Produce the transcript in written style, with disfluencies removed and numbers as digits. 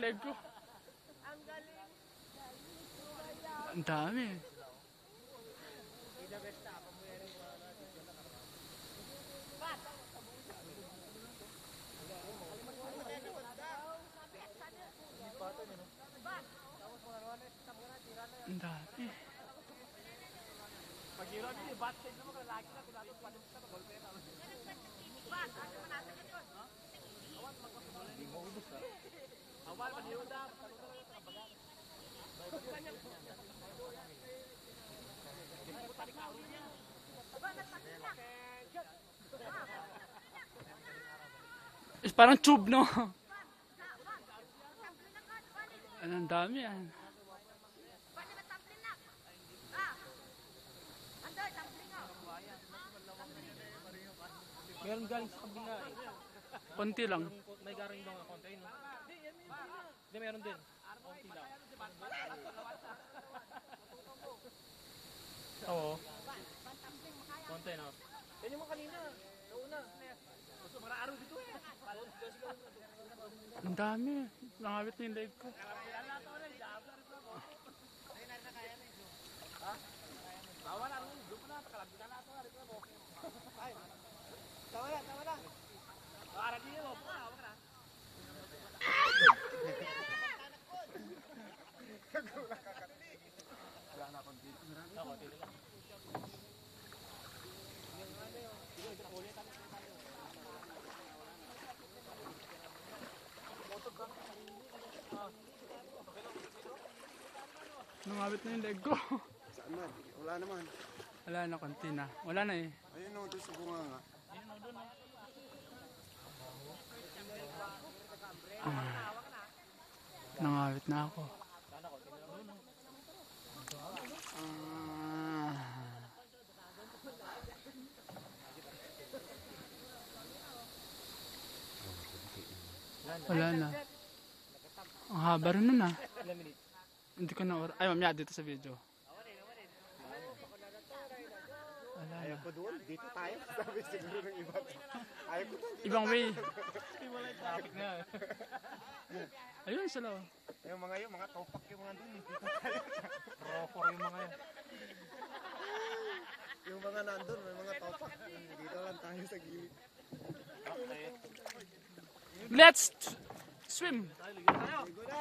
leg ko. Ang dami. Ang dami. Is parang tube, no? Ang dami yan. Meron galing sa kabila eh. Konti lang. May galing doon nga konti, no? Hindi, meron din. Konti lang. Oo. Konti, no? Yan yung mga kanina. Nauna. Mga araw dito eh. Ang dami. Nangawit na yung leg ko. Tama na. Arah dia loh, apa na? Wala na konti. Konti lang. Nangawit na yung leg ko. Saan man? Wala naman. Wala na, konti na. Wala na eh. Ayun o, doon sa bunga nga. Nangawit na ako. Wala na. Ang haba rin nun ah. Hindi ko na ay mamaya dito sa video. Wala na. Ayaw ko doon, dito tayo. Sabi siguro ng iba. Ayaw ko doon. Ibang way. Traffic na. Ayun sila. Yung mga topak yung mga doon. Dito tayo. Pro-for yung mga yan. Yung mga nandun, may mga topak. Dito lang tayo sa gilid. Let's swim. Ligo na!